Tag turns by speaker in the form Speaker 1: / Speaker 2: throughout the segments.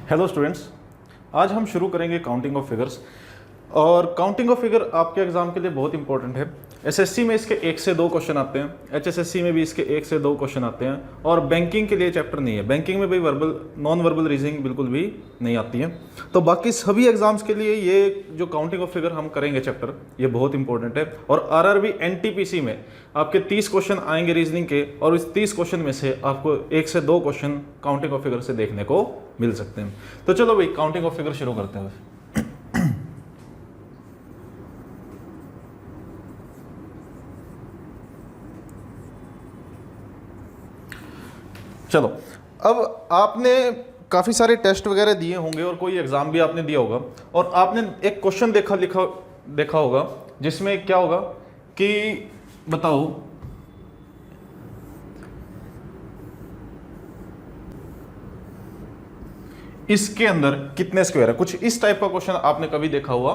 Speaker 1: Hello students, आज हम शुरू करेंगे काउंटिंग ऑफ फिगर्स। और काउंटिंग ऑफ फिगर आपके एग्जाम के लिए बहुत इंपॉर्टेंट है। एसएससी में इसके 1 से 2 क्वेश्चन आते हैं, एचएसएससी में भी इसके 1 से 2 क्वेश्चन आते हैं। और बैंकिंग के लिए चैप्टर नहीं है, बैंकिंग में भी वर्बल नॉन वर्बल रीजनिंग बिल्कुल भी नहीं आती है। तो बाकी सभी एग्जाम्स के लिए ये जो काउंटिंग ऑफ फिगर हम करेंगे चैप्टर, ये बहुत इंपॉर्टेंट है। और आरआरबी एनटीपीसी में आपके 30 क्वेश्चन आएंगे रीजनिंग के, और इस 30 क्वेश्चन में से आपको 1 से 2 क्वेश्चन काउंटिंग ऑफ फिगर से देखने को मिल सकते हैं। तो चलो भाई काउंटिंग ऑफ फिगर शुरू करते हैं। चलो, अब आपने काफ़ी सारे टेस्ट वगैरह दिए होंगे और कोई एग्ज़ाम भी आपने दिया होगा, और आपने एक क्वेश्चन देखा होगा जिसमें क्या होगा कि बताओ इसके अंदर कितने स्क्वायर है। कुछ इस टाइप का क्वेश्चन आपने कभी देखा होगा,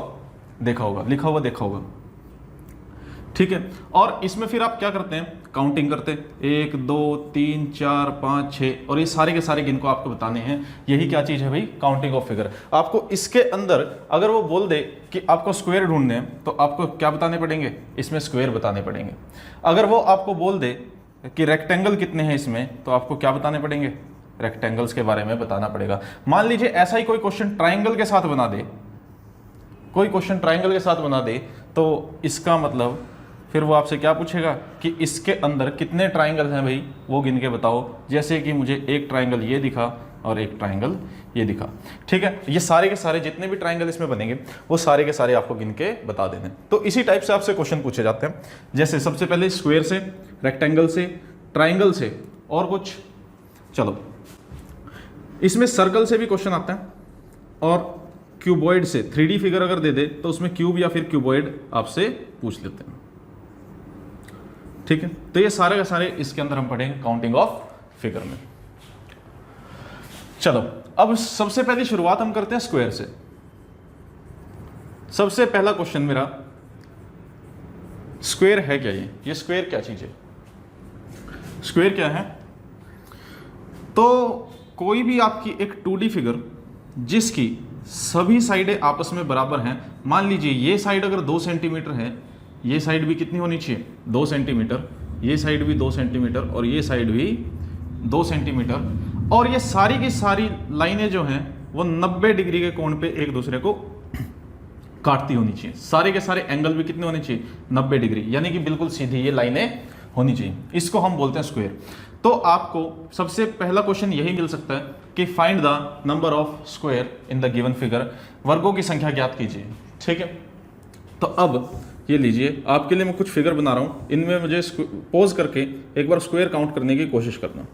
Speaker 1: ठीक है। और इसमें फिर आप क्या करते हैं, काउंटिंग करते हैं, 1 2 3 4 5 6, और ये सारे के सारे गिनको आपको बताने हैं। यही क्या चीज़ है भाई, काउंटिंग ऑफ फिगर। आपको इसके अंदर अगर वो बोल दे कि आपको स्क्वायर ढूंढने हैं, तो आपको क्या बताने पड़ेंगे, इसमें स्क्वायर बताने पड़ेंगे। अगर वो आपको बोल दे कि रेक्टेंगल कितने हैं इसमें, तो आपको क्या बताने पड़ेंगे, रेक्टेंगल्स के बारे में बताना पड़ेगा। मान लीजिए ऐसा ही कोई क्वेश्चन ट्राइंगल के साथ बना दे, तो इसका मतलब फिर वो आपसे क्या पूछेगा कि इसके अंदर कितने ट्राइंगल हैं भाई, वो गिन के बताओ। जैसे कि मुझे एक ट्राइंगल ये दिखा और एक ट्राइंगल ये दिखा, ठीक है। ये सारे के सारे जितने भी ट्राइंगल इसमें बनेंगे, वो सारे के सारे आपको गिन के बता देने। तो इसी टाइप से आपसे क्वेश्चन पूछे जाते हैं। जैसे सबसे पहले स्क्वायर से, रेक्टेंगल से, ट्राइंगल से, और कुछ। चलो, इसमें सर्कल से भी क्वेश्चन आते हैं, और क्यूबॉइड से 3D फिगर अगर दे दे तो उसमें क्यूब या फिर क्यूबॉइड आपसे पूछ लेते हैं, ठीक है। तो ये सारे के सारे इसके अंदर हम पढ़ेंगे काउंटिंग ऑफ फिगर में। चलो, अब सबसे पहली शुरुआत हम करते हैं स्क्वायर से। सबसे पहला क्वेश्चन मेरा, स्क्वायर है क्या, ये स्क्वायर क्या चीज है, स्क्वायर क्या है। तो कोई भी आपकी एक 2D फिगर जिसकी सभी साइडें आपस में बराबर हैं। मान लीजिए ये साइड अगर 2 सेंटीमीटर है, ये साइड भी कितनी होनी चाहिए, 2 सेंटीमीटर, ये साइड भी 2 सेंटीमीटर, और ये साइड भी 2 सेंटीमीटर। और ये सारी की सारी लाइनें जो हैं वो 90 डिग्री के कोण पे एक दूसरे को काटती होनी चाहिए। सारे के सारे एंगल भी कितने होने चाहिए, 90 डिग्री, यानी कि बिल्कुल सीधी ये लाइनें होनी चाहिए। इसको हम बोलते हैं स्क्वायर। तो आपको सबसे पहला क्वेश्चन यही मिल सकता है कि find the number of square in the given figure, वर्गों की संख्या ज्ञात कीजिए, ठीक है। तो अब ये लीजिए, आपके लिए मैं कुछ फिगर बना रहा हूं, इनमें मुझे पॉज करके एक बार स्क्वायर काउंट करने की कोशिश करना।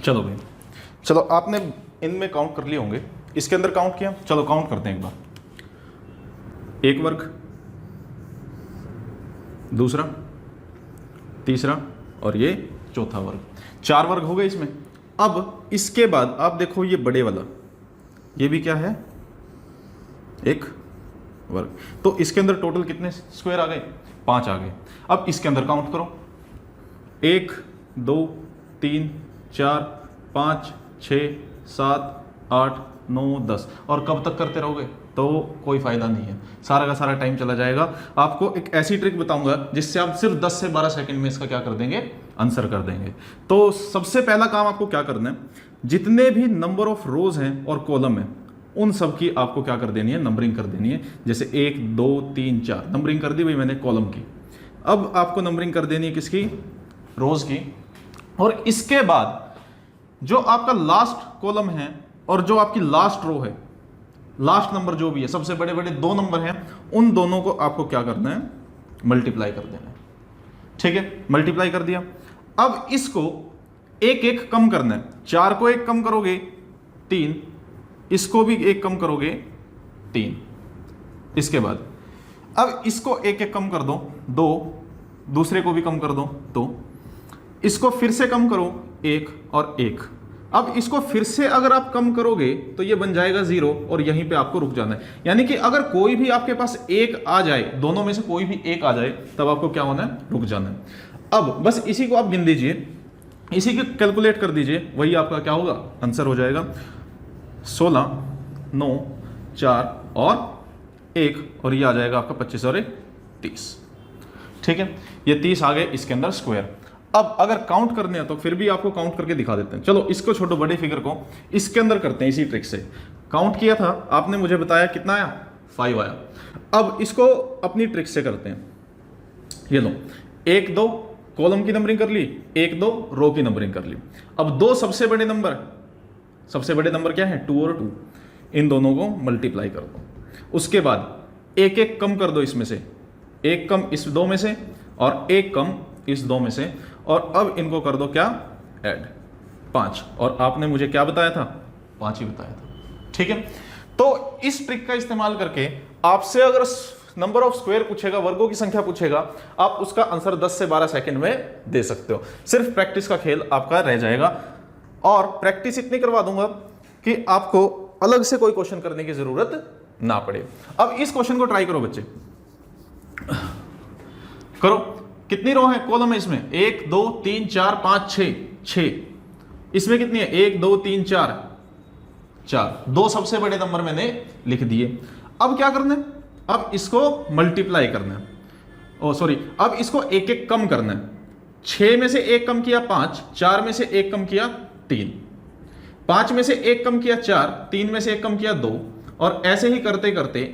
Speaker 1: चलो भाई, चलो आपने इनमें काउंट कर लिए होंगे, इसके अंदर काउंट किया। चलो काउंट करते हैं एक बार। एक वर्ग, दूसरा, तीसरा, और ये चौथा वर्ग। 4 वर्ग हो गए इसमें। अब इसके बाद आप देखो ये बड़े वाला, ये भी क्या है, एक वर्ग। तो इसके अंदर टोटल कितने स्क्वायर आ गए, 5 आ गए। अब इसके अंदर काउंट करो, 1 2 3 4 5 6 7 8 9 10। और कब तक करते रहोगे, तो कोई फायदा नहीं है, सारा का सारा टाइम चला जाएगा। आपको एक ऐसी ट्रिक बताऊंगा जिससे आप सिर्फ 10 से 12 सेकंड में इसका क्या कर देंगे, आंसर कर देंगे। तो सबसे पहला काम आपको क्या करना है, जितने भी नंबर ऑफ रोज हैं और कॉलम है, उन सब की आपको क्या कर देनी है, नंबरिंग कर देनी है। जैसे 1 2 3 4 नंबरिंग कर दी भाई मैंने कॉलम की। अब आपको नंबरिंग कर देनी है किसकी, रोज की। और इसके बाद जो आपका लास्ट कॉलम है और जो आपकी लास्ट रो है, लास्ट नंबर जो भी है, सबसे बड़े बड़े 2 नंबर हैं, उन दोनों को आपको क्या करना है, मल्टीप्लाई कर देना है। ठीक है, मल्टीप्लाई कर दिया। अब इसको एक एक कम करना है। 4 को एक कम करोगे 3, इसको भी एक कम करोगे 3, इसके बाद अब इसको एक एक कम कर दो 2, दूसरे को भी कम कर दो 2, इसको फिर से कम करो 1 और 1। अब इसको फिर से अगर आप कम करोगे तो ये बन जाएगा 0 और यहीं पे आपको रुक जाना है। यानी कि अगर कोई भी आपके पास एक आ जाए, दोनों में से कोई भी एक आ जाए, तब आपको क्या होना है, रुक जाना है। अब बस इसी को आप गिन दीजिए, इसी को कैलकुलेट कर दीजिए, वही आपका क्या होगा, आंसर हो जाएगा 16, 9, 4 और 1, और ये आ जाएगा आपका 25 और 1 30। ठीक है, ये 30 आ गए इसके अंदर स्क्वायर। अब अगर काउंट करने हैं तो फिर भी आपको काउंट करके दिखा देते हैं। चलो इसको छोड़ो, बड़े फिगर को इसके अंदर करते हैं। इसी ट्रिक से काउंट किया था आपने, मुझे बताया कितना आया, 5 आया। अब इसको अपनी ट्रिक से करते हैं। ये लो, 1 2 कॉलम की नंबरिंग कर ली, 1 2 रो की नंबरिंग कर ली। अब 2 सबसे बड़े नंबर, सबसे बड़े नंबर क्या है, 2 और 2, इन दोनों को मल्टीप्लाई कर दो। उसके बाद एक एक कम कर दो, इसमें से एक कम इस 2 में से और एक कम इस 2 में से, और अब इनको कर दो क्या, ऐड 5। और आपने मुझे क्या बताया था, 5 ही बताया था। ठीक है, तो इस ट्रिक का इस्तेमाल करके आपसे अगर नंबर ऑफ स्क्वायर पूछेगा, वर्गों की संख्या पूछेगा, आप उसका आंसर 10 से 12 सेकंड में दे सकते हो। सिर्फ प्रैक्टिस का खेल आपका रह जाएगा, और प्रैक्टिस इतनी करवा दूंगा कि आपको अलग से कोई क्वेश्चन करने की जरूरत ना पड़े। अब इस क्वेश्चन को ट्राई करो बच्चे, करो। कितनी रो है, कॉलम है इसमें, 1 2 3 4 5 6। इसमें कितनी है, 1 2 3 4। 2 सबसे बड़े नंबर मैंने लिख दिए। अब क्या करना है, अब इसको मल्टीप्लाई करना है, ओ सॉरी, अब इसको एक एक कम करना है। 6 में से एक कम किया 5, 4 में से एक कम किया 3, 5 में से एक कम किया 4, 3 में से एक कम किया 2, और ऐसे ही करते करते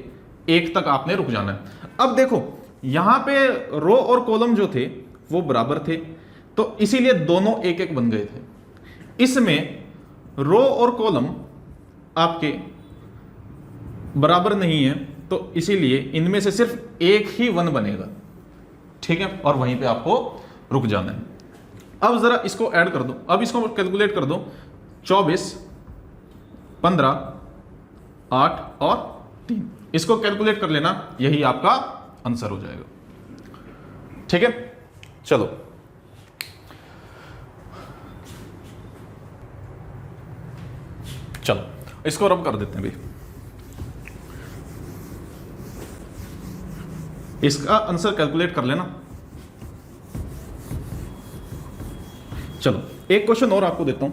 Speaker 1: 1 तक आपने रुक जाना है। अब देखो यहां पे रो और कॉलम जो थे वो बराबर थे, तो इसीलिए दोनों एक एक बन गए थे। इसमें रो और कॉलम आपके बराबर नहीं है, तो इसीलिए इनमें से सिर्फ एक ही 1 बनेगा। ठीक है, और वहीं पे आपको रुक जाना है। अब जरा इसको ऐड कर दो, अब इसको कैलकुलेट कर दो, 24 15 8 और 3, इसको कैलकुलेट कर लेना, यही आपका आंसर हो जाएगा। ठीक है, चलो चलो इसको रब कर देते हैं भाई। इसका आंसर कैलकुलेट कर लेना। चलो एक क्वेश्चन और आपको देता हूं।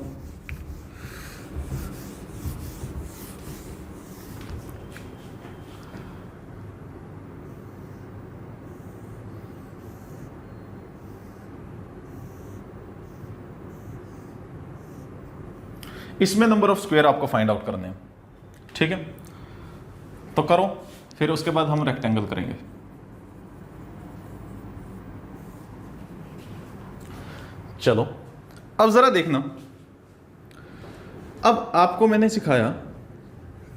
Speaker 1: इसमें नंबर ऑफ स्क्वायर आपको फाइंड आउट करने हैं। ठीक है, तो करो, फिर उसके बाद हम रेक्टेंगल करेंगे। चलो अब जरा देखना, अब आपको मैंने सिखाया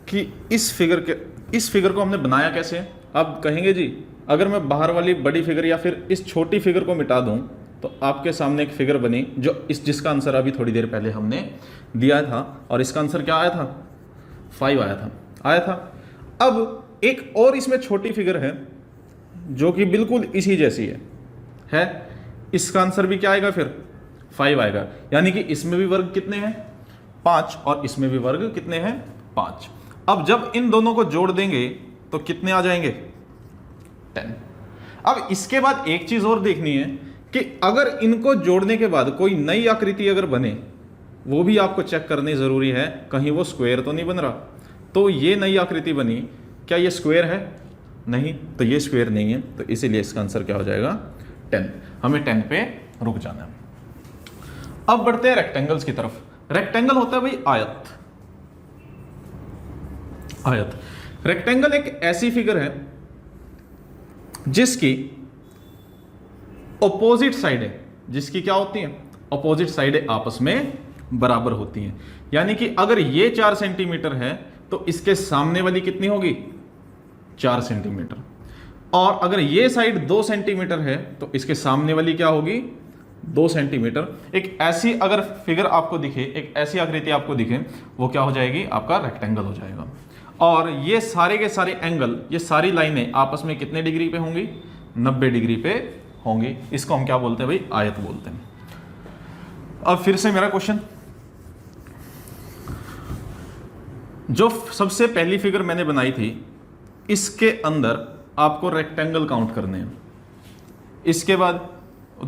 Speaker 1: कि इस फिगर को हमने बनाया कैसे। अब कहेंगे जी अगर मैं बाहर वाली बड़ी फिगर या फिर इस छोटी फिगर को मिटा दूं तो आपके सामने एक फिगर बनी जो जिसका आंसर अभी थोड़ी देर पहले हमने दिया था, और इसका आंसर क्या आया था, 5 आया था। अब एक और इसमें छोटी फिगर है जो कि बिल्कुल इसी जैसी है, इसका आंसर भी क्या आएगा, फिर 5 आएगा। यानी कि इसमें भी वर्ग कितने हैं, 5, और इसमें भी वर्ग कितने हैं, 5। अब जब इन दोनों को जोड़ देंगे तो कितने आ जाएंगे, 10। अब इसके बाद एक चीज और देखनी है कि अगर इनको जोड़ने के बाद कोई नई आकृति अगर बने, वो भी आपको चेक करनी जरूरी है, कहीं वो स्क्वायर तो नहीं बन रहा। तो ये नई आकृति बनी, क्या ये स्क्वायर है, नहीं, तो ये स्क्वायर नहीं है, तो इसीलिए इसका आंसर क्या हो जाएगा, 10। हमें 10 पे रुक जाना है। अब बढ़ते हैं रेक्टेंगल्स की तरफ। रेक्टेंगल होता है भाई आयत। रेक्टेंगल एक ऐसी फिगर है जिसकी ऑपोजिट साइड है, जिसकी क्या होती है, ऑपोजिट साइड आपस में बराबर होती हैं। यानी कि अगर ये 4 सेंटीमीटर है तो इसके सामने वाली कितनी होगी, 4 सेंटीमीटर। और अगर ये साइड 2 सेंटीमीटर है तो इसके सामने वाली क्या होगी 2 सेंटीमीटर। एक ऐसी अगर फिगर आपको दिखे, एक ऐसी आकृति आपको दिखे, वो क्या हो जाएगी आपका रेक्टेंगल हो जाएगा। और ये सारे के सारे एंगल, ये सारी लाइनें आपस में कितने डिग्री पे होंगी 90 डिग्री पे होंगी। इसको हम क्या बोलते हैं भाई आयत बोलते हैं। अब फिर से मेरा क्वेश्चन, जो सबसे पहली फिगर मैंने बनाई थी इसके अंदर आपको रेक्टेंगल काउंट करने हैं। इसके बाद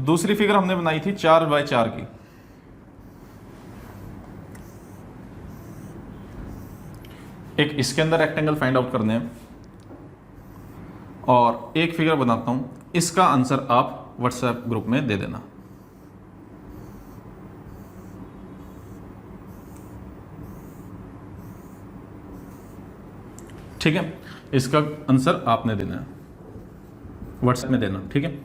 Speaker 1: दूसरी फिगर हमने बनाई थी 4x4 की, एक इसके अंदर रेक्टेंगल फाइंड आउट करने हैं। और एक फिगर बनाता हूं, इसका आंसर आप व्हाट्सएप ग्रुप में दे देना। ठीक है, इसका आंसर आपने देना है, व्हाट्सएप में देना। ठीक है,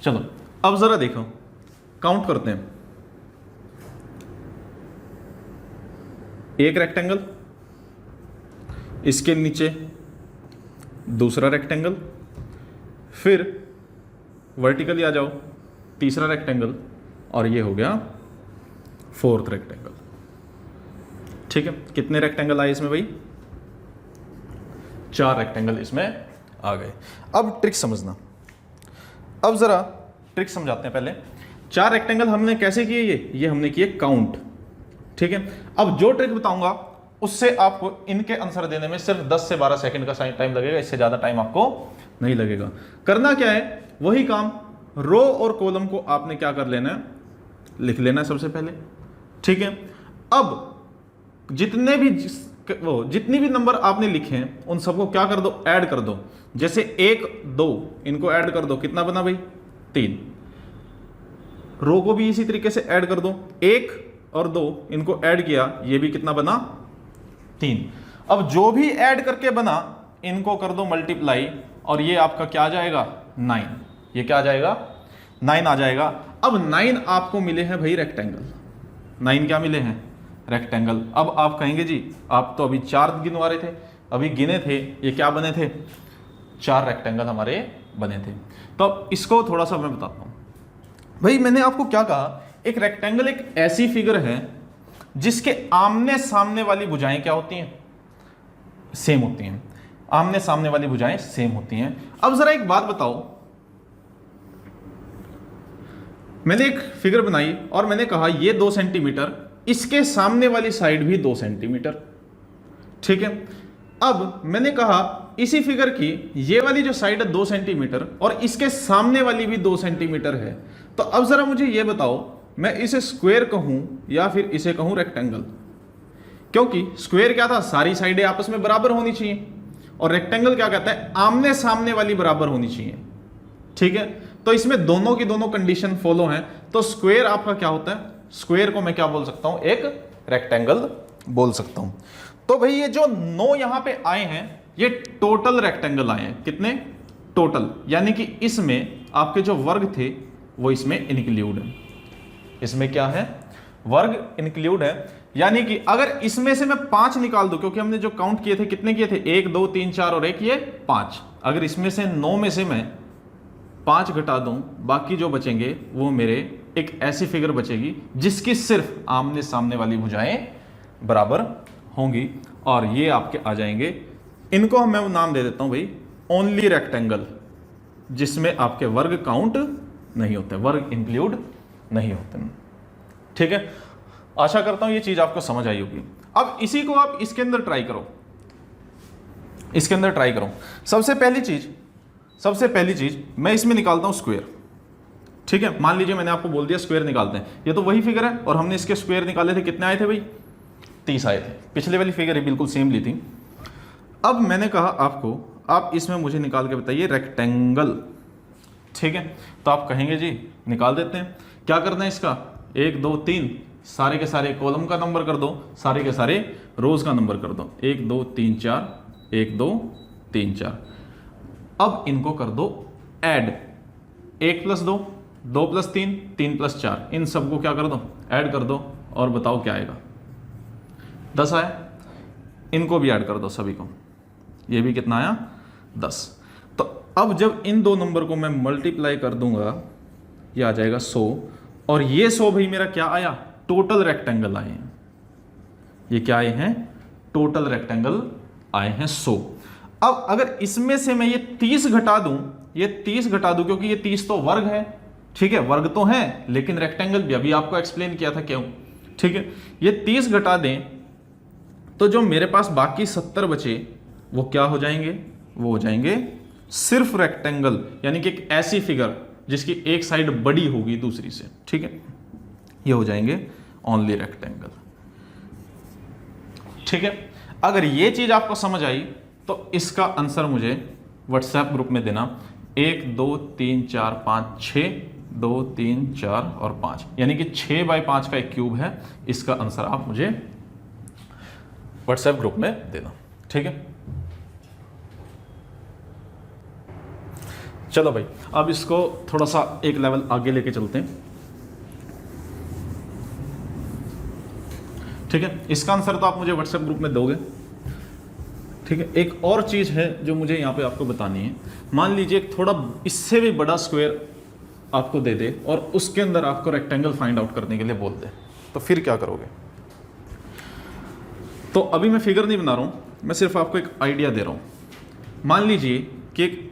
Speaker 1: चलो अब जरा देखो, काउंट करते हैं। एक रेक्टेंगल, इसके नीचे दूसरा रेक्टेंगल, फिर वर्टिकली आ जाओ तीसरा रेक्टेंगल, और ये हो गया 4th रेक्टेंगल। ठीक है, कितने रेक्टेंगल आए इसमें भाई 4 रेक्टेंगल इसमें आ गए। अब ट्रिक समझना, अब जरा ट्रिक समझाते हैं। पहले 4 रेक्टेंगल हमने कैसे किए, ये हमने किए काउंट। ठीक है, अब जो ट्रिक बताऊंगा उससे आपको इनके आंसर देने में सिर्फ 10 से 12 सेकंड का टाइम लगेगा, इससे ज्यादा टाइम आपको नहीं लगेगा। करना क्या है, वही काम, रो और कॉलम को आपने क्या कर लेना है, लिख लेना है सबसे पहले। ठीक है, अब जितनी भी नंबर आपने लिखे हैं उन सबको क्या कर दो, ऐड कर दो। जैसे 1 2 इनको ऐड कर दो, कितना बना भाई 3। रो को भी इसी तरीके से ऐड कर दो, 1 और 2 इनको ऐड किया, ये भी कितना बना 3। अब जो भी ऐड करके बना इनको कर दो मल्टीप्लाई, और ये आपका क्या आ जाएगा 9। ये क्या आ जाएगा 9 आ जाएगा। अब 9 आपको मिले हैं भाई रेक्टेंगल, 9 क्या मिले हैं रेक्टेंगल। अब आप कहेंगे जी आप तो अभी 4 गिनवा रहे थे, अभी गिने थे, ये क्या बने थे 4 रेक्टेंगल हमारे बने थे। तो अब इसको थोड़ा सा मैं बताता हूं भाई। मैंने आपको क्या कहा, एक रेक्टेंगल एक ऐसी फिगर है जिसके आमने सामने वाली भुजाएं क्या होती हैं, सेम होती हैं। आमने सामने वाली भुजाएं सेम होती हैं। अब जरा एक बात बताओ, मैंने एक फिगर बनाई और मैंने कहा ये 2 सेंटीमीटर, इसके सामने वाली साइड भी 2 सेंटीमीटर। ठीक है, अब मैंने कहा इसी फिगर की ये वाली जो साइड है 2 सेंटीमीटर और इसके सामने वाली भी 2 सेंटीमीटर है। तो अब जरा मुझे ये बताओ, मैं इसे स्क्वायर कहूं या फिर इसे कहूं रेक्टेंगल। क्योंकि स्क्वायर क्या था, सारी साइडें आपस में बराबर होनी चाहिए, और रेक्टेंगल क्या कहता है, आमने सामने वाली बराबर होनी चाहिए। ठीक है, तो इसमें दोनों की दोनों कंडीशन फॉलो हैं। तो स्क्वायर आपका क्या होता है, स्क्वायर को मैं क्या बोल सकता हूं, एक रेक्टेंगल बोल सकता हूं। तो भाई ये जो 9 यहां पे आए हैं ये टोटल रेक्टेंगल आए हैं। कितने टोटल, यानी कि इसमें आपके जो वर्ग थे वो इसमें इंक्लूड है। इसमें क्या है, वर्ग इंक्लूड है। यानी कि अगर इसमें से मैं 5 निकाल दूं, क्योंकि हमने जो काउंट किए थे कितने किए थे, 1 2 3 4 और 1 ये 5। अगर इसमें से 9 में से मैं 5 घटा दूं, बाकी जो बचेंगे वो मेरे एक ऐसी फिगर बचेगी जिसकी सिर्फ आमने सामने वाली भुजाएं बराबर होंगी, और ये आपके आ जाएंगे। इनको मैं नाम दे देता हूं भाई ओनली रेक्टेंगल, जिसमें आपके वर्ग काउंट नहीं होते, वर्ग इंक्लूड नहीं होते। ठीक है, आशा करता हूं ये चीज आपको समझ आई होगी। अब इसी को आप इसके अंदर ट्राई करो, इसके अंदर ट्राई करो। सबसे पहली चीज मैं इसमें निकालता हूं स्क्वायर। ठीक है, मान लीजिए मैंने आपको बोल दिया स्क्वायर निकालते हैं, ये तो वही फिगर है और हमने इसके स्क्वायर निकाले थे, कितने आए थे भाई 30 आए थे। पिछले वाली फिगर ही बिल्कुल सेम ली थी। अब मैंने कहा आपको, आप इसमें मुझे निकाल के बताइए रेक्टेंगल। ठीक है, तो आप कहेंगे जी निकाल देते हैं। क्या करना है इसका, 1 2 3 सारे के सारे कॉलम का नंबर कर दो, सारे के सारे रोज का नंबर कर दो, 1 2 3 4 1 2 3 4। अब इनको कर दो ऐड, 1 + 2 2 + 3 3 + 4, इन सबको क्या कर दो ऐड कर दो, और बताओ क्या आएगा 10 आया। इनको भी ऐड कर दो सभी को, ये भी कितना आया 10। तो अब जब इन दो नंबर को मैं मल्टीप्लाई कर दूंगा, ये आ जाएगा 100, और ये 100 भाई मेरा क्या आया, टोटल रेक्टेंगल आए हैं। ये क्या आए हैं, टोटल रेक्टेंगल आए हैं 100। अब अगर इसमें से मैं ये 30 घटा दूं, ये 30 घटा दूं, क्योंकि ये 30 तो वर्ग है, ठीक है, वर्ग तो है लेकिन रेक्टेंगल भी, अभी आपको एक्सप्लेन किया था क्यों, ठीक है। ये 30 घटा दें तो जो मेरे पास बाकी 70 बचे वो क्या हो जाएंगे, वो हो जाएंगे सिर्फ रेक्टेंगल, यानी कि एक ऐसी फिगर जिसकी एक साइड बड़ी होगी दूसरी से, ठीक है, ये हो जाएंगे ओनली रेक्टेंगल, ठीक है। अगर ये चीज आपको समझ आई तो इसका आंसर मुझे व्हाट्सएप ग्रुप में देना, 1 2 3 4 5 6, 2 3 4 और 5, यानी कि 6 बाई 5 का एक क्यूब है। इसका आंसर आप मुझे व्हाट्सएप ग्रुप में देना, ठीक है। चलो भाई, अब इसको थोड़ा सा एक लेवल आगे लेके चलते हैं, ठीक है। इसका आंसर तो आप मुझे व्हाट्सएप ग्रुप में दोगे, ठीक है। एक और चीज है जो मुझे यहाँ पे आपको बतानी है। मान लीजिए एक थोड़ा इससे भी बड़ा स्क्वायर आपको दे दे और उसके अंदर आपको रेक्टेंगल फाइंड आउट करने के लिए बोल दे, तो फिर क्या करोगे। तो अभी मैं फिगर नहीं बना रहा हूं, मैं सिर्फ आपको एक आइडिया दे रहा हूं। मान लीजिए कि एक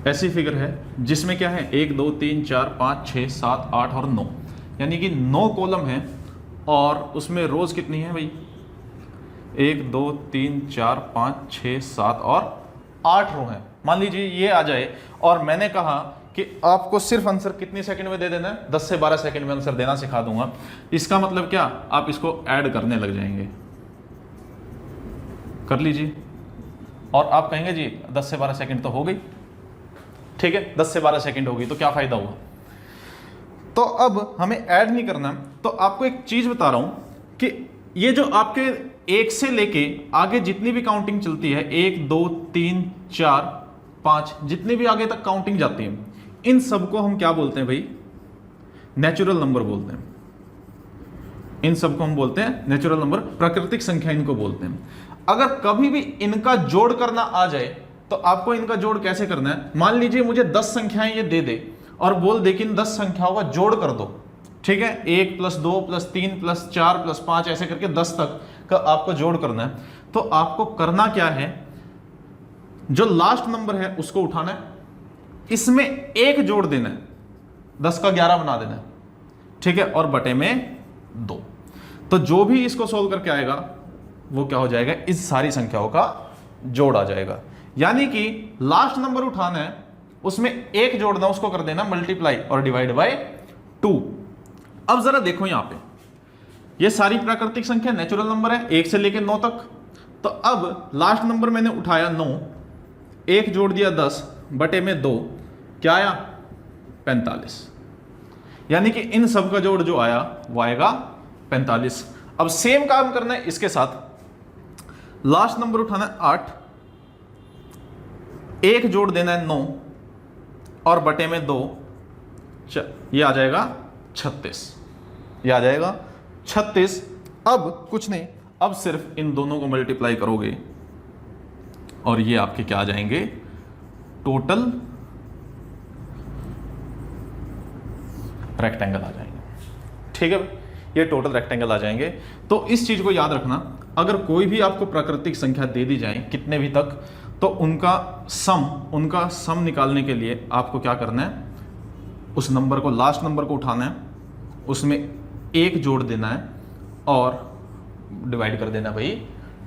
Speaker 1: ऐसी फिगर है जिसमें क्या है, 1 2 3 4 5 6 7 8 और 9, यानी कि 9 कॉलम है और उसमें रोज कितनी है भाई, 1 2 3 4 5 6 7 और 8 रो है। मान लीजिए ये आ जाए और मैंने कहा कि आपको सिर्फ आंसर कितनी सेकंड में दे देना है, 10 से 12 सेकंड में आंसर देना सिखा दूंगा। इसका मतलब क्या, आप इसको ऐड करने लग जाएंगे, कर लीजिए, और आप कहेंगे जी 10 से 12 सेकंड तो हो गई, ठीक है, 10 से 12 सेकंड हो गई तो क्या फायदा हुआ। तो अब हमें ऐड नहीं करना, तो आपको एक चीज बता रहा हूं कि ये जो आपके 1 से लेके आगे जितनी भी काउंटिंग चलती है, 1 2 3 4 5, जितनी भी आगे तक काउंटिंग जाती है, इन सबको हम क्या बोलते हैं भाई, नेचुरल नंबर बोलते हैं। इन सबको हम बोलते हैं नेचुरल नंबर, प्राकृतिक संख्या इनको बोलते हैं। अगर कभी भी इनका जोड़ करना आ जाए तो आपको इनका जोड़ कैसे करना है। मान लीजिए मुझे 10 संख्याएं ये दे दे और बोल दे कि इन 10 संख्याओं का जोड़ कर दो, ठीक है, 1 + 2 + 3 + 4 + 5 ऐसे करके 10 तक का आपको जोड़ करना है। तो आपको करना क्या है, जो लास्ट नंबर है उसको उठाना है, इसमें 1 जोड़ देना है, 10 का 11 बना देना है, ठीक है, और बटे में 2। तो जो भी इसको सोल्व करके आएगा वो क्या हो जाएगा, इस सारी संख्याओं का जोड़ आ जाएगा। यानी कि लास्ट नंबर उठाना है, उसमें 1 जोड़ना, उसको कर देना मल्टीप्लाई और डिवाइड बाय 2। अब जरा देखो यहां पे, ये सारी प्राकृतिक संख्या नेचुरल नंबर है 1 से लेकर 9 तक। तो अब लास्ट नंबर मैंने उठाया 9, 1 जोड़ दिया 10 बटे में 2, क्या आया 45। यानी कि इन सब का जोड़ जो आया वो आएगा 45। अब सेम काम करना है इसके साथ, लास्ट नंबर उठाना है 8, 1 जोड़ देना है 9 और बटे में 2, ये आ जाएगा 36, ये आ जाएगा 36। अब कुछ नहीं, अब सिर्फ इन दोनों को मल्टीप्लाई करोगे और ये आपके क्या आ जाएंगे, टोटल रेक्टेंगल आ जाएंगे, ठीक है, ये टोटल रेक्टेंगल आ जाएंगे। तो इस चीज को याद रखना, अगर कोई भी आपको प्राकृतिक संख्या दे दी जाए कितने भी तक, तो उनका सम निकालने के लिए आपको क्या करना है, उस नंबर को, लास्ट नंबर को उठाना है, उसमें 1 जोड़ देना है और डिवाइड कर देना भाई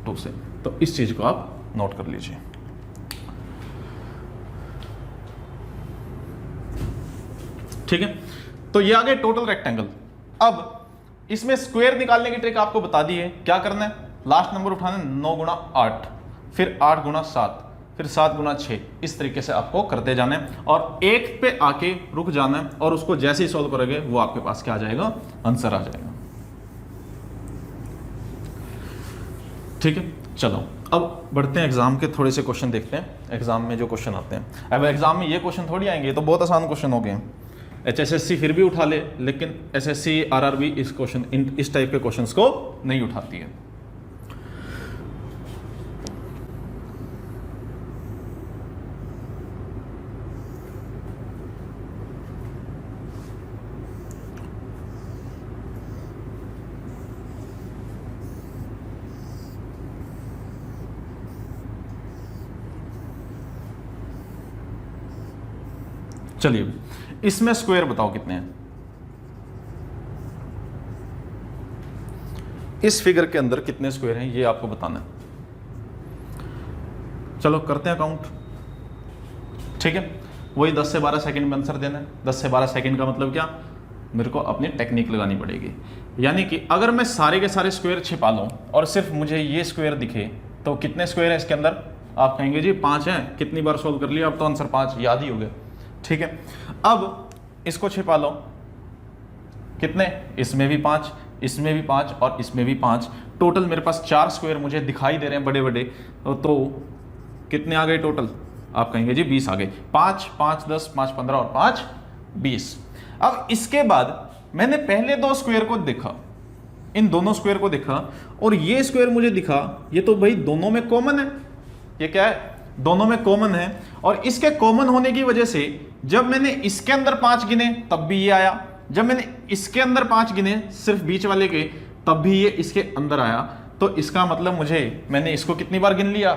Speaker 1: 2 से। तो इस चीज को आप नोट कर लीजिए। ठीक है, तो ये आ गए टोटल रेक्टेंगल। अब इसमें स्क्वायर निकालने की ट्रिक आपको बता दी है, क्या करना है, लास्ट नंबर उठाना है 9 गुणा 8, फिर 8 गुणा 7, फिर 7 गुणा 6, इस तरीके से आपको करते जाना है और 1 पे आके रुक जाना है और उसको जैसे ही सॉल्व करोगे वो आपके पास क्या आ जाएगा, आंसर आ जाएगा। ठीक है, चलो अब बढ़ते हैं एग्जाम के थोड़े से क्वेश्चन देखते हैं, एग्जाम में जो क्वेश्चन आते हैं। अब एग्जाम में ये क्वेश्चन थोड़ी आएंगे, तो बहुत आसान क्वेश्चन हो गए हैं। HSSC फिर भी उठा ले, लेकिन SSC RRB इस टाइप के क्वेश्चंस को नहीं उठाती है। चलिए इसमें स्क्वायर बताओ कितने हैं। इस फिगर के अंदर कितने स्क्वायर हैं ये आपको बताना है। चलो करते हैं काउंट। ठीक है, वही 10 से 12 सेकंड में आंसर देना है। 10 से 12 सेकंड का मतलब क्या, मेरे को अपनी टेक्निक लगानी पड़ेगी। यानी कि अगर मैं सारे के सारे स्क्वायर छिपा लूँ और सिर्फ मुझे ये स्क्वायर दिखे तो कितने स्क्वायर है इसके अंदर, आप कहेंगे जी 5 हैं, कितनी बार सोल्व कर लिया, अब तो आंसर 5 याद ही हो गया। ठीक है, अब इसको छिपा लो, कितने, इसमें भी 5, इसमें भी 5 और इसमें भी 5, टोटल मेरे पास 4 स्क्वायर मुझे दिखाई दे रहे हैं बड़े बड़े। तो कितने आ गए टोटल, आप कहेंगे जी 20 आ गए। 5 5 10 5 15 और 5 20। अब इसके बाद मैंने पहले 2 स्क्वायर को देखा, इन दोनों स्क्वायर को देखा और ये स्क्वायर मुझे दिखा, ये तो भाई दोनों में कॉमन है। ये क्या है, दोनों में कॉमन है। और इसके कॉमन होने की वजह से जब मैंने इसके अंदर 5 गिने तब भी ये आया, जब मैंने इसके अंदर 5 गिने सिर्फ बीच वाले के तब भी ये इसके अंदर आया। तो इसका मतलब मैंने इसको कितनी बार गिन लिया,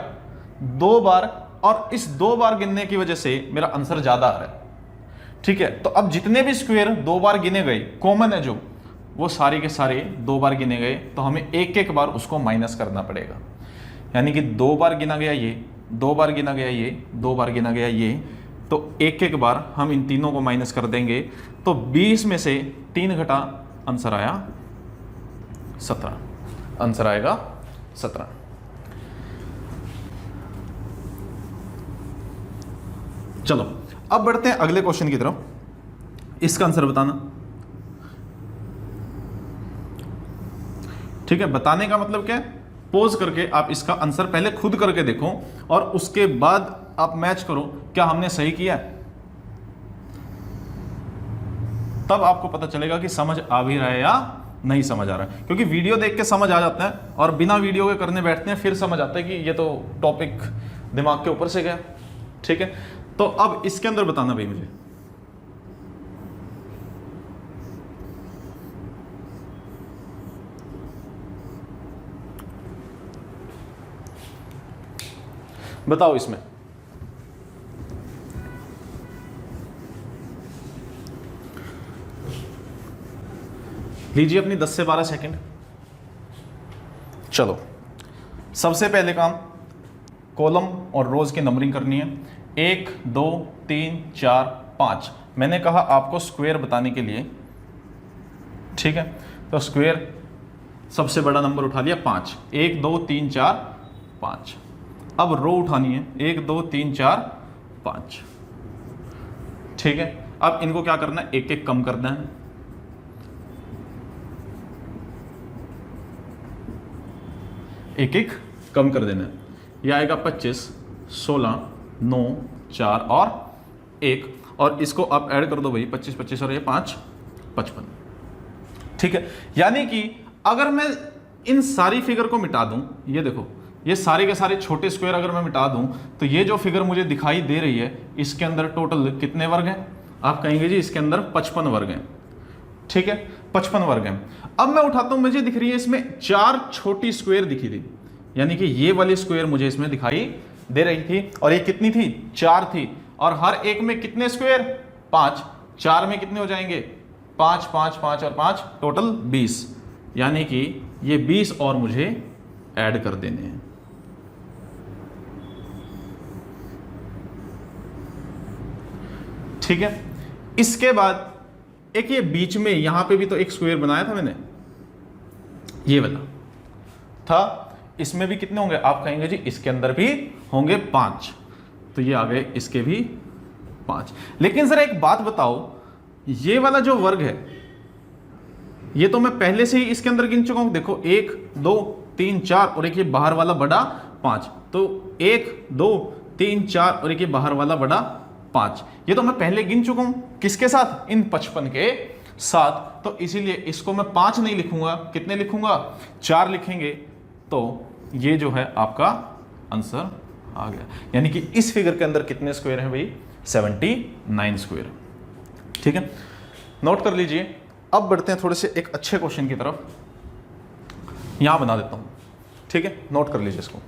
Speaker 1: 2 बार, और इस 2 बार गिनने की वजह से मेरा आंसर ज्यादा आ रहा है। ठीक है, तो अब जितने भी स्क्वायर 2 बार गिने गए, कॉमन है जो, वो सारे के सारे 2 बार गिने गए, तो हमें एक एक बार उसको माइनस करना पड़ेगा। यानी कि 2 बार गिना गया ये, 2 बार गिना गया ये, 2 बार गिना गया ये, तो एक एक बार हम इन तीनों को माइनस कर देंगे। तो 20 में से 3 घटा, आंसर आया 17, आंसर आएगा 17। चलो अब बढ़ते हैं अगले क्वेश्चन की तरफ, इसका आंसर बताना। ठीक है, बताने का मतलब क्या है, पॉज करके आप इसका आंसर पहले खुद करके देखो और उसके बाद आप मैच करो क्या हमने सही किया है, तब आपको पता चलेगा कि समझ आ भी रहा है या नहीं समझ आ रहा है। क्योंकि वीडियो देख के समझ आ जाता है और बिना वीडियो के करने बैठते हैं फिर समझ आता है कि ये तो टॉपिक दिमाग के ऊपर से गया। ठीक है, तो अब इसके अंदर बताना भाई मुझे, बताओ इसमें लीजिए अपनी 10 से 12 सेकंड। चलो सबसे पहले काम, कॉलम और रोज की नंबरिंग करनी है। 1 2 3 4 5। मैंने कहा आपको स्क्वायर बताने के लिए, ठीक है, तो स्क्वायर सबसे बड़ा नंबर उठा लिया 5, 1 2 3 4 5। अब रो उठानी है 1 2 3 4 5। ठीक है, अब इनको क्या करना है, एक एक कम करना है। एक एक कम कर देना है। यह आएगा 25 16 9 4 और 1, और इसको आप ऐड कर दो भाई, 25 25 और ये 5 55। ठीक है, यानी कि अगर मैं इन सारी फिगर को मिटा दूं, ये देखो ये सारे के सारे छोटे स्क्वायर अगर मैं मिटा दूं तो ये जो फिगर मुझे दिखाई दे रही है इसके अंदर टोटल कितने वर्ग हैं, आप कहेंगे जी इसके अंदर 55 वर्ग हैं। ठीक है, 55 वर्ग हैं। अब मैं उठाता हूं, मुझे दिख रही है इसमें 4 छोटी स्क्वायर दिखी थी, यानी कि ये वाली स्क्वायर मुझे इसमें दिखाई दे रही थी, और ये कितनी थी, 4 थी, और हर एक में कितने स्क्वायर, 5, 4 में कितने हो जाएंगे, 5 5 5 और 5 टोटल 20, यानी कि ये 20 और मुझे ऐड कर देने हैं। ठीक है, इसके बाद एक ये बीच में यहां पे भी तो एक स्क्वायर बनाया था मैंने, ये वाला था, इसमें भी कितने होंगे, आप कहेंगे जी इसके अंदर भी होंगे 5, तो ये आ गए इसके भी 5। लेकिन सर एक बात बताओ, ये वाला जो वर्ग है ये तो मैं पहले से ही इसके अंदर गिन चुका हूं, देखो 1 2 3 4 और एक ये बाहर वाला बड़ा 5, तो 1 2 3 4 और एक ये बाहर वाला बड़ा 5, ये तो मैं पहले गिन चुका हूं, किसके साथ, इन 55 के साथ। तो इसीलिए इसको मैं 5 नहीं लिखूंगा, कितने लिखूंगा, 4 लिखेंगे, तो ये जो है आपका आंसर आ गया। यानी कि इस फिगर के अंदर कितने स्क्वायर हैं भाई, 79 स्क्वायर। ठीक है, नोट कर लीजिए। अब बढ़ते हैं थोड़े से एक अच्छे क्वेश्चन की तरफ, यहां बना देता हूं। ठीक है, नोट कर लीजिए इसको।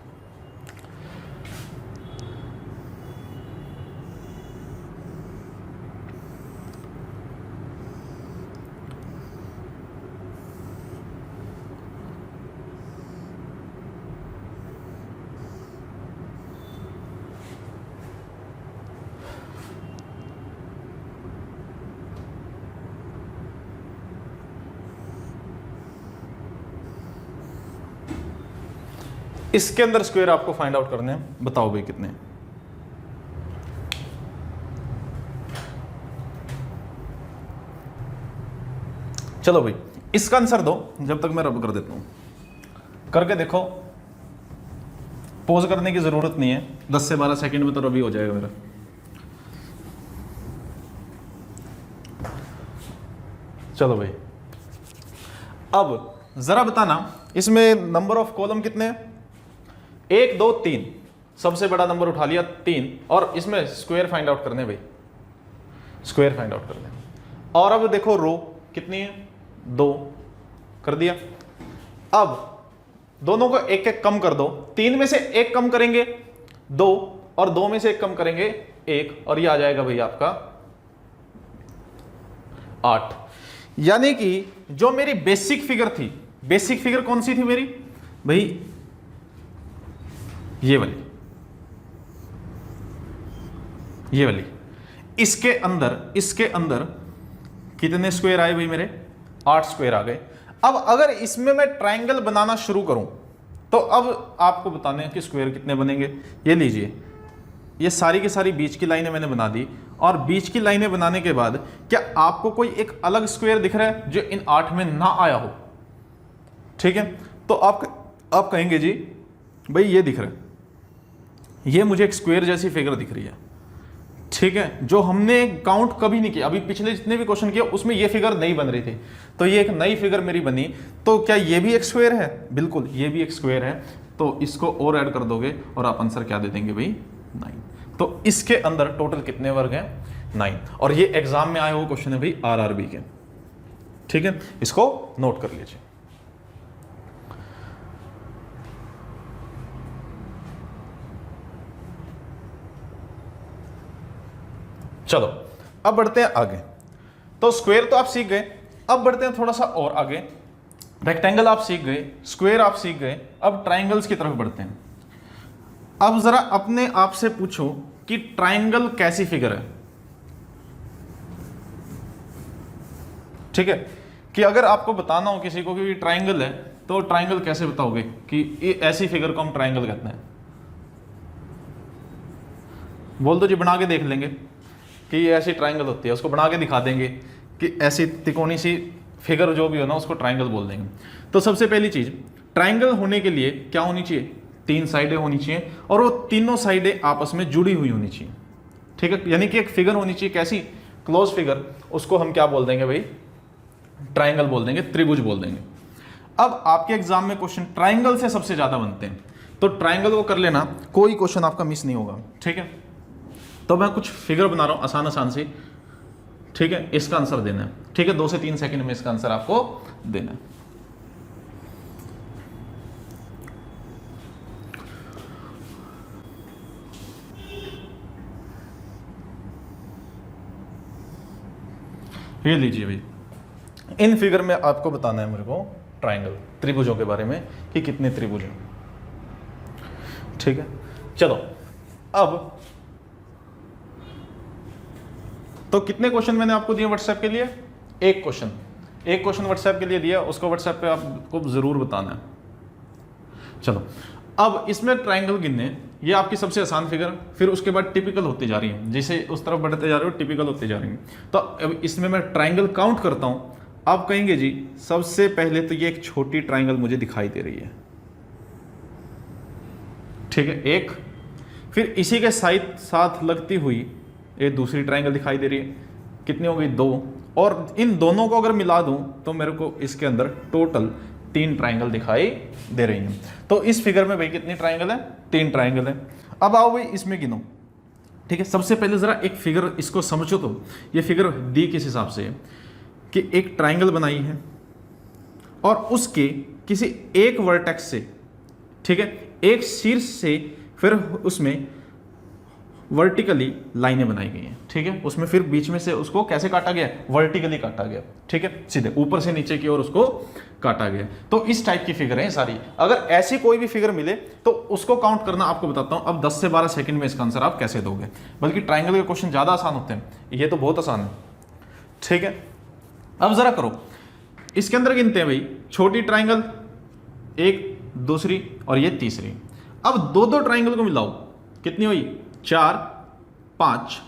Speaker 1: इसके अंदर स्क्वायर आपको फाइंड आउट करने हैं, बताओ भाई कितने। चलो भाई इसका आंसर दो, जब तक मैं रब कर देता हूं, करके देखो, पॉज करने की जरूरत नहीं है, 10 से 12 सेकंड में तो रबी हो जाएगा मेरा। चलो भाई अब जरा बताना इसमें नंबर ऑफ कॉलम कितने हैं? 1 2 3, सबसे बड़ा नंबर उठा लिया 3, और इसमें स्क्वायर फाइंड आउट करने भाई, स्क्वायर फाइंड आउट करने। और अब देखो रो कितनी है? 2 कर दिया। अब दोनों को एक एक कम कर दो, 3 में से 1 कम करेंगे 2, और 2 में से 1 कम करेंगे 1, और ये आ जाएगा भाई आपका 8। यानी कि जो मेरी बेसिक फिगर थी, बेसिक फिगर कौन सी थी मेरी भाई? ये वाली, ये वाली। इसके अंदर कितने स्क्वायर आए भाई मेरे? 8 स्क्वायर आ गए। अब अगर इसमें मैं ट्रायंगल बनाना शुरू करूं तो अब आपको बताने हैं कि स्क्वायर कितने बनेंगे। ये लीजिए, ये सारी की सारी बीच की लाइनें मैंने बना दी, और बीच की लाइनें बनाने के बाद क्या आपको कोई एक अलग स्क्वायर दिख रहा है जो इन 8 में ना आया हो? ठीक है, तो आप कहेंगे जी भाई ये दिख रहा है, ये मुझे एक स्क्वायर जैसी फिगर दिख रही है, ठीक है, जो हमने काउंट कभी नहीं किया। अभी पिछले जितने भी क्वेश्चन किए उसमें ये फिगर नहीं बन रही थी, तो ये एक नई फिगर मेरी बनी। तो क्या ये भी एक स्क्वायर है? बिल्कुल, ये भी एक स्क्वायर है। तो इसको और ऐड कर दोगे और आप आंसर क्या दे देंगे भाई? 9। तो इसके अंदर टोटल कितने वर्ग हैं? 9। और ये एग्जाम में आए हुए क्वेश्चन है भाई आरआरबी के, ठीक है, इसको नोट कर लीजिए। चलो अब बढ़ते हैं आगे। तो स्क्वायर तो आप सीख गए, अब बढ़ते हैं थोड़ा सा और आगे। रेक्टेंगल आप सीख गए, स्क्वायर आप सीख गए, अब ट्राइंगल्स की तरफ बढ़ते हैं। अब जरा अपने आप से पूछो कि ट्राइंगल कैसी फिगर है? ठीक है, कि अगर आपको बताना हो किसी को कि ट्राइंगल है, तो ट्राइंगल कैसे बताओगे कि ये ऐसी फिगर को हम ट्राइंगल कहते हैं? बोल दो जी, बना के देख लेंगे कि ये ऐसी ट्राइंगल होती है, उसको बना के दिखा देंगे कि ऐसी तिकोनी सी फिगर जो भी हो ना उसको ट्राइंगल बोल देंगे। तो सबसे पहली चीज, ट्राइंगल होने के लिए क्या होनी चाहिए? 3 साइडें होनी चाहिए, और वो तीनों साइडें आपस में जुड़ी हुई होनी चाहिए, ठीक है। यानी कि एक फिगर होनी चाहिए कैसी? Close figure. उसको हम क्या बोल देंगे भाई? ट्राइंगल बोल देंगे, त्रिभुज बोल देंगे। अब आपके एग्जाम में क्वेश्चन ट्राइंगल से सबसे ज्यादा बनते हैं, तो ट्राइंगल को कर लेना, कोई क्वेश्चन आपका मिस नहीं होगा, ठीक है। तो मैं कुछ फिगर बना रहा हूं आसान आसान सी, ठीक है, इसका आंसर देना है, ठीक है। 2 से 3 सेकंड में इसका आंसर आपको देना है। ये लीजिए भाई, इन फिगर में आपको बताना है मेरे को ट्राइंगल, त्रिभुजों के बारे में कि कितने त्रिभुज हैं, ठीक है। चलो अब तो कितने क्वेश्चन मैंने आपको दिए व्हाट्सएप के लिए? एक क्वेश्चन व्हाट्सएप के लिए दिया, उसको व्हाट्सएप पे आपको जरूर बताना है। चलो अब इसमें ट्राइंगल गिनने, ये आपकी सबसे आसान फिगर, फिर उसके बाद टिपिकल होती जा रही है, जैसे उस तरफ बढ़ते जा रहे हो टिपिकल होती जा रही है। तो अब इसमें मैं ट्राइंगल काउंट करता हूं। आप कहेंगे जी सबसे पहले तो ये एक छोटी ट्राइंगल मुझे दिखाई दे रही है, ठीक है, एक। फिर इसी के साथ लगती हुई एक दूसरी ट्राइंगल दिखाई दे रही है, कितनी हो गई? 2। और इन दोनों को अगर मिला दूं तो मेरे को इसके अंदर टोटल 3 ट्राइंगल दिखाई दे रही हैं। तो इस फिगर में भाई कितनी ट्राइंगल है? 3 ट्राइंगल है। अब आओ भाई इसमें गिनो, ठीक है। सबसे पहले जरा एक फिगर इसको समझो, तो ये फिगर दी किस हिसाब से है कि एक ट्राइंगल बनाई है और उसके किसी एक वर्टेक्स से, ठीक है, एक शीर्ष से फिर उसमें वर्टिकली लाइनें बनाई गई हैं, ठीक है। उसमें फिर बीच में से उसको कैसे काटा गया? वर्टिकली काटा गया, ठीक है, सीधे ऊपर से नीचे की ओर उसको काटा गया। तो इस टाइप की फिगर है सारी। अगर ऐसी कोई भी फिगर मिले तो उसको काउंट करना आपको बताता हूं। अब 10 से 12 सेकंड में इसका आंसर आप कैसे दोगे, बल्कि ट्राइंगल के क्वेश्चन ज्यादा आसान होते हैं, ये तो बहुत आसान है, ठीक है। अब जरा करो, इसके अंदर गिनते हैं भाई, छोटी ट्राइंगल एक, दूसरी और ये तीसरी। अब दो दो ट्राइंगल को मिलाओ, कितनी हुई 4 5,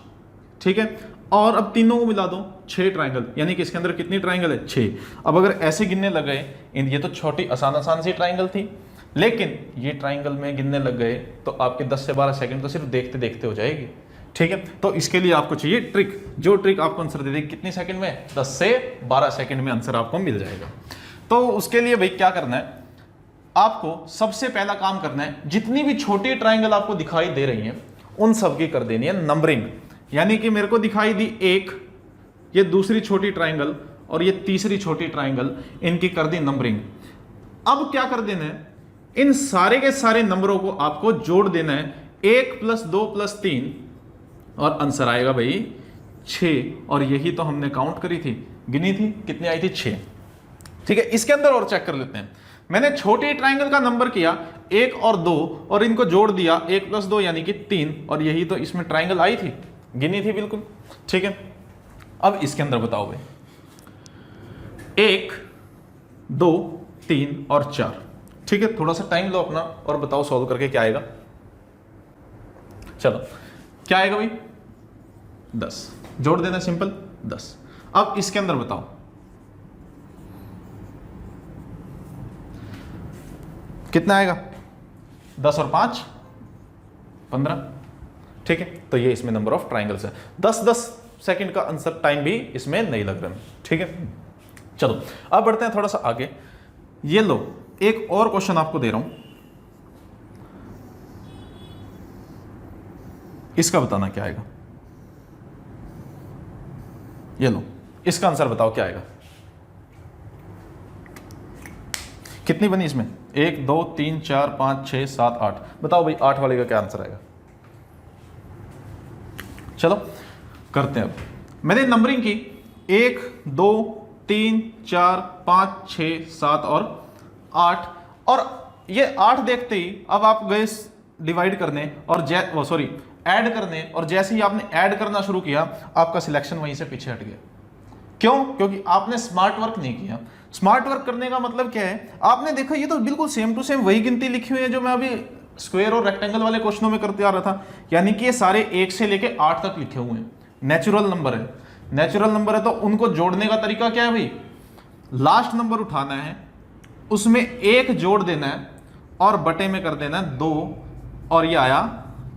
Speaker 1: ठीक है। और अब तीनों को मिला दो 6 ट्राइंगल, यानी कि इसके अंदर कितनी ट्राइंगल है 6। अब अगर ऐसे गिनने लग गए, ये तो छोटी आसान सी ट्राइंगल थी, लेकिन ये ट्राइंगल में गिनने लग गए तो आपके 10 से 12 सेकंड तो सिर्फ देखते देखते हो जाएगी, ठीक है। तो इसके लिए आपको चाहिए ट्रिक, जो ट्रिक आपको आंसर दे देगी कितनी सेकंड में, 10 से 12 सेकंड में आंसर आपको मिल जाएगा। तो उसके लिए भाई क्या करना है, आपको सबसे पहला काम करना है, जितनी भी छोटी ट्राइंगल आपको दिखाई दे रही हैं उन सब की कर देनी है नंबरिंग। यानी कि मेरे को दिखाई दी एक, ये दूसरी छोटी ट्राइंगल और ये तीसरी छोटी ट्राइंगल, इनकी कर दी नंबरिंग। अब क्या कर देना है, इन सारे के सारे नंबरों को आपको जोड़ देना है, 1 + 2 + 3, और आंसर आएगा भाई 6। और यही तो हमने काउंट करी थी, गिनी थी, कितनी आई थी 6, ठीक है। इसके अंदर और चेक कर लेते हैं। मैंने छोटी ट्राइंगल का नंबर किया 1 और 2 और इनको जोड़ दिया, 1 + 2 यानी कि 3, और यही तो इसमें ट्राइंगल आई थी, गिनी थी बिल्कुल, ठीक है। अब इसके अंदर बताओ भाई, 1 2 3 और 4, ठीक है। थोड़ा सा टाइम लो अपना और बताओ सॉल्व करके क्या आएगा। चलो क्या आएगा भाई, 10, जोड़ देना सिंपल 10। अब इसके अंदर बताओ, कितना आएगा, 10 और 5 15, ठीक है। तो ये इसमें नंबर ऑफ ट्राइंगल्स है। 10-10 सेकंड का आंसर टाइम भी इसमें नहीं लग रहा है, ठीक है। चलो अब बढ़ते हैं थोड़ा सा आगे। ये लो, एक और क्वेश्चन आपको दे रहा हूं, इसका बताना क्या आएगा। ये लो, इसका आंसर बताओ क्या आएगा। कितनी बनी इसमें, 1 2 3 4 5 6 7 8, बताओ भाई 8 वाले का क्या आंसर आएगा। चलो करते हैं। अब मैंने नंबरिंग की 1 2 3 4 5 6 7 और 8, और ये 8 देखते ही अब आप गए डिवाइड करने और ऐड करने, और जैसे ही आपने ऐड करना शुरू किया आपका सिलेक्शन वहीं से पीछे हट गया। क्यों? क्योंकि आपने स्मार्ट वर्क नहीं किया। स्मार्ट वर्क करने का मतलब क्या है, आपने देखा ये तो बिल्कुल सेम टू सेम वही गिनती लिखी हुई है जो मैं अभी स्क्वायर और रेक्टेंगल वाले क्वेश्चनों में करते आ रहा था, यानी कि ये सारे 1 से लेके 8 तक लिखे हुए हैं। नेचुरल नंबर है, नेचुरल नंबर है तो उनको जोड़ने का तरीका क्या है भाई, लास्ट नंबर उठाना है, उसमें 1 जोड़ देना है और बटे में कर देना है 2, और ये आया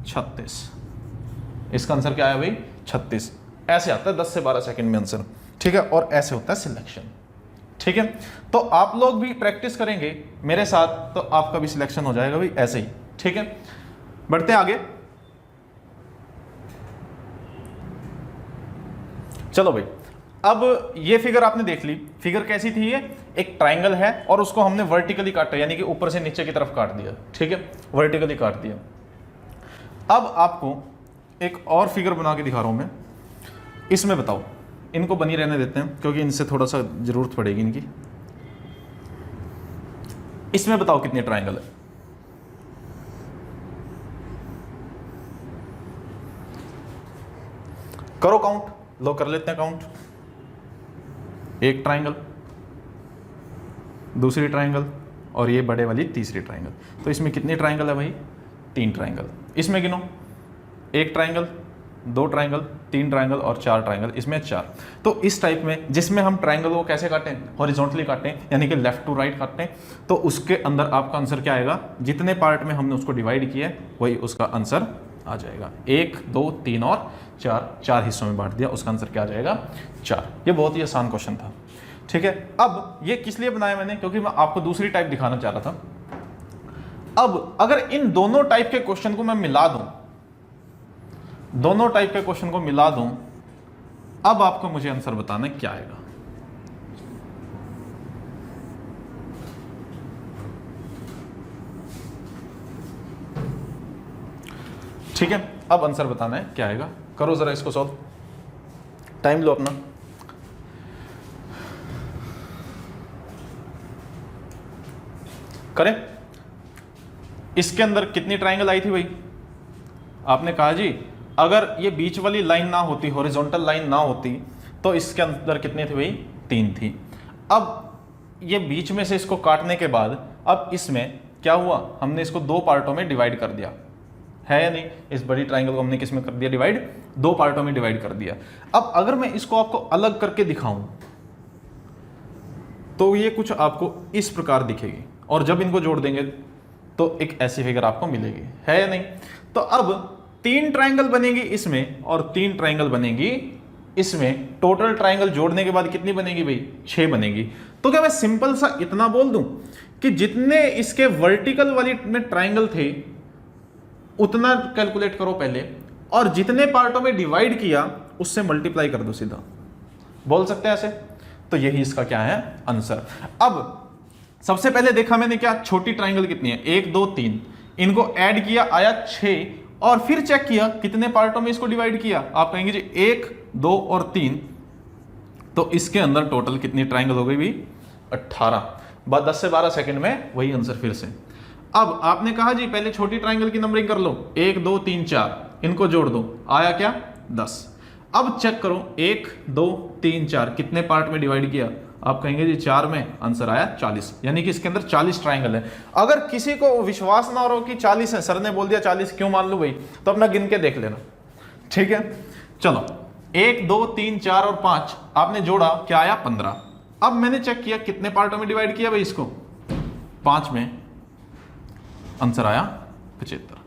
Speaker 1: 36। इसका आंसर क्या आया भाई 36। ऐसे आता है 10 से 12 सेकंड में आंसर, ठीक है। और ऐसे होता है सिलेक्शन, ठीक है। तो आप लोग भी प्रैक्टिस करेंगे मेरे साथ तो आपका भी सिलेक्शन हो जाएगा भाई ऐसे ही, ठीक है। बढ़ते आगे। चलो भाई, अब ये फिगर आपने देख ली। फिगर कैसी थी, ये एक ट्राइंगल है और उसको हमने वर्टिकली काटा, यानी कि ऊपर से नीचे की तरफ काट दिया, ठीक है, वर्टिकली काट दिया। अब आपको एक और फिगर बना के दिखा रहा हूं मैं, इसमें बताओ, इनको बनी रहने देते हैं क्योंकि इनसे थोड़ा सा जरूरत पड़ेगी इनकी। इसमें बताओ कितने ट्राइंगल है, करो काउंट, लो कर लेते हैं काउंट। एक ट्राइंगल, दूसरी ट्राइंगल, और ये बड़े वाली तीसरी ट्राइंगल। तो इसमें कितने ट्राइंगल है भाई, 3 ट्राइंगल। इसमें गिनो, 1 ट्राइंगल, 2 ट्राइंगल, 3 ट्राइंगल और 4 ट्राइंगल, इसमें 4। तो इस टाइप में जिसमें हम ट्राइंगल को कैसे काटें, हॉरिजॉन्टली काटें, यानी कि लेफ्ट टू राइट काटें, तो उसके अंदर आपका आंसर क्या आएगा, जितने पार्ट में हमने उसको डिवाइड किया है वही उसका आंसर आ जाएगा। 1 2 3 और 4 हिस्सों में बांट दिया, उसका आंसर क्या आ जाएगा 4। ये बहुत ही आसान क्वेश्चन था, ठीक है। अब ये किस लिए बनाया मैंने, क्योंकि मैं आपको दूसरी टाइप दिखाना चाह रहा था। अब अगर इन दोनों टाइप के क्वेश्चन को मैं मिला दूं, दोनों टाइप के क्वेश्चन को मिला दूं, अब आपको मुझे आंसर बताना है क्या आएगा। ठीक है, अब आंसर बताना है क्या आएगा। करो जरा इसको सॉल्व, टाइम लो अपना। करें। इसके अंदर कितनी ट्राइंगल आई थी भाई, आपने कहा जी अगर ये बीच वाली लाइन ना होती, हॉरिजॉन्टल लाइन ना होती, तो इसके अंदर कितनी थी भाई, 3 थी। अब ये बीच में से इसको काटने के बाद अब इसमें क्या हुआ, हमने इसको दो पार्टों में डिवाइड कर दिया, है या नहीं। इस बड़ी ट्राइंगल को हमने किस में कर दिया डिवाइड, दो पार्टों में डिवाइड कर दिया। अब अगर मैं इसको आपको अलग करके दिखाऊं तो ये कुछ आपको इस प्रकार दिखेगी, और जब इनको जोड़ देंगे तो एक ऐसी फिगर आपको मिलेगी, है या नहीं। तो अब 3 ट्राइंगल बनेगी इसमें और 3 ट्राइंगल बनेगी इसमें, टोटल ट्राइंगल जोड़ने के बाद कितनी बनेगी भाई, 6 बनेगी। तो क्या मैं सिंपल सा इतना बोल दूं कि जितने इसके वर्टिकल वाली में ट्राइंगल थे उतना कैलकुलेट करो पहले, और जितने पार्टों में डिवाइड किया उससे मल्टीप्लाई कर दो सीधा, बोल सकते हैं ऐसे। तो यही इसका क्या है आंसर। अब सबसे पहले देखा मैंने क्या, छोटी ट्राइंगल कितनी है, 1 2 3, इनको ऐड किया आया 6, और फिर चेक किया कितने पार्टों में इसको डिवाइड किया। आप कहेंगे जी 1 2 और 3, तो इसके अंदर टोटल कितनी ट्राइंगल हो गई भी 18, 10 से 12 सेकंड में वही आंसर फिर से। अब आपने कहा जी पहले छोटी ट्राइंगल की नंबरिंग कर लो, 1 2 3 4, इनको जोड़ दो, आया क्या 10। अब चेक करो 1 2 3 4 कितने पार्ट में डिवाइड किया, आप कहेंगे जी 4 में, आंसर आया 40, यानी कि इसके अंदर 40 ट्राइंगल है। अगर किसी को विश्वास ना हो कि 40 है, सर ने बोल दिया 40 क्यों मान लो भाई, तो अपना गिन के देख लेना, ठीक है। चलो 1 2 3 4 और 5 आपने जोड़ा, क्या आया 15। अब मैंने चेक किया कितने पार्टों में डिवाइड किया भाई इसको, 5 में, आंसर आया 75,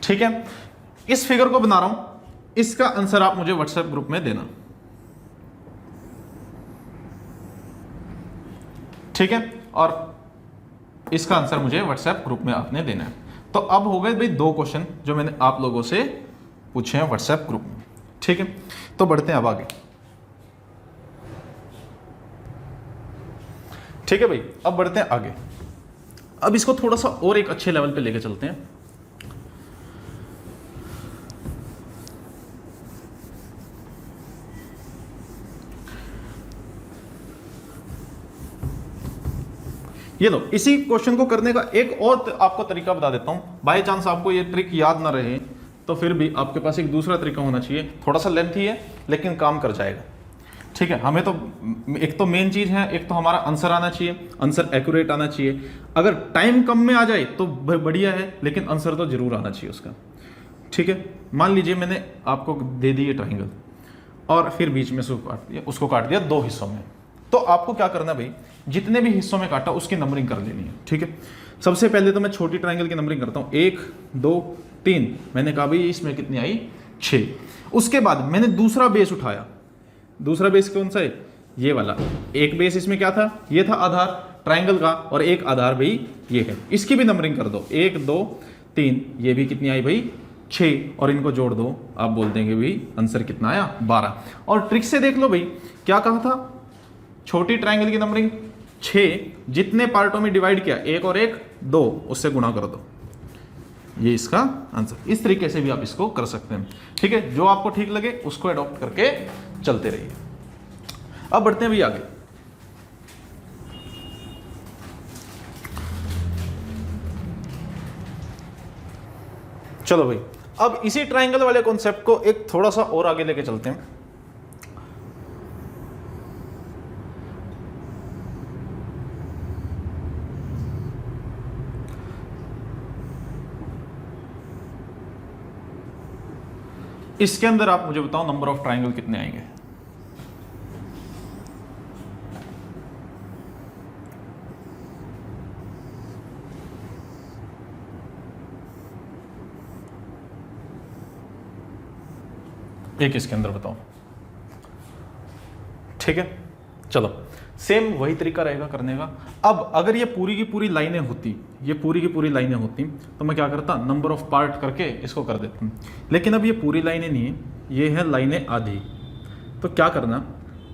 Speaker 1: ठीक है। इस फिगर को बना रहा हूं, इसका आंसर आप मुझे व्हाट्सएप ग्रुप में देना, ठीक है, और इसका आंसर मुझे व्हाट्सएप ग्रुप में आपने देना है। तो अब हो गए भाई 2 क्वेश्चन जो मैंने आप लोगों से पूछे हैं व्हाट्सएप ग्रुप में, ठीक है। तो बढ़ते हैं अब आगे, ठीक है भाई, अब बढ़ते हैं आगे। अब इसको थोड़ा सा और एक अच्छे लेवल पे लेके चलते हैं। ये लो, इसी क्वेश्चन को करने का एक और आपको तरीका बता देता हूं। बाय चांस आपको ये ट्रिक याद ना रहे तो फिर भी आपके पास एक दूसरा तरीका होना चाहिए, थोड़ा सा लेंथी है लेकिन काम कर जाएगा, ठीक है। हमें तो एक तो मेन चीज है, एक तो हमारा आंसर आना चाहिए, आंसर एक्यूरेट आना चाहिए। अगर टाइम कम में आ जाए तो बढ़िया है, लेकिन आंसर तो जरूर आना चाहिए उसका, ठीक है। मान लीजिए मैंने आपको दे दी ये ट्राइंगल और फिर बीच में से उसको काट दिया 2 हिस्सों में, तो आपको क्या करना भाई, जितने भी हिस्सों में काटा उसकी नंबरिंग कर लेनी है, ठीक है। सबसे पहले तो मैं छोटी ट्राइंगल की नंबरिंग करता हूं, 1 2 3, मैंने कहा भाई इसमें कितनी आई 6। उसके बाद मैंने दूसरा बेस उठाया, दूसरा बेस कौन सा है, ये वाला। एक बेस इसमें क्या था, ये था आधार ट्राइंगल का, और एक आधार भाई ये है, इसकी भी नंबरिंग कर दो, 1 2 3, ये भी कितनी आई भाई 6, और इनको जोड़ दो, आप बोल देंगे भाई आंसर कितना आया 12। और ट्रिक से देख लो भाई, क्या कहा था, छोटी ट्राइंगल की नंबरिंग 6, जितने पार्टों में डिवाइड किया 1 और 1 2, उससे गुणा कर दो, ये इसका आंसर। इस तरीके से भी आप इसको कर सकते हैं, ठीक है। जो आपको ठीक लगे उसको अडॉप्ट करके चलते रहिए। अब बढ़ते हैं भी आगे। चलो भाई, अब इसी ट्राइंगल वाले कॉन्सेप्ट को एक थोड़ा सा और आगे लेके चलते हैं। इसके अंदर आप मुझे बताओ नंबर ऑफ ट्राइंगल कितने आएंगे। एक इसके अंदर बताओ, ठीक है। चलो सेम वही तरीका रहेगा करने का। अब अगर ये पूरी की पूरी लाइनें होती, ये पूरी की पूरी लाइनें होती, तो मैं क्या करता, नंबर ऑफ पार्ट करके इसको कर देता हूँ। लेकिन अब ये पूरी लाइनें नहीं है, ये है लाइनें आधी। तो क्या करना,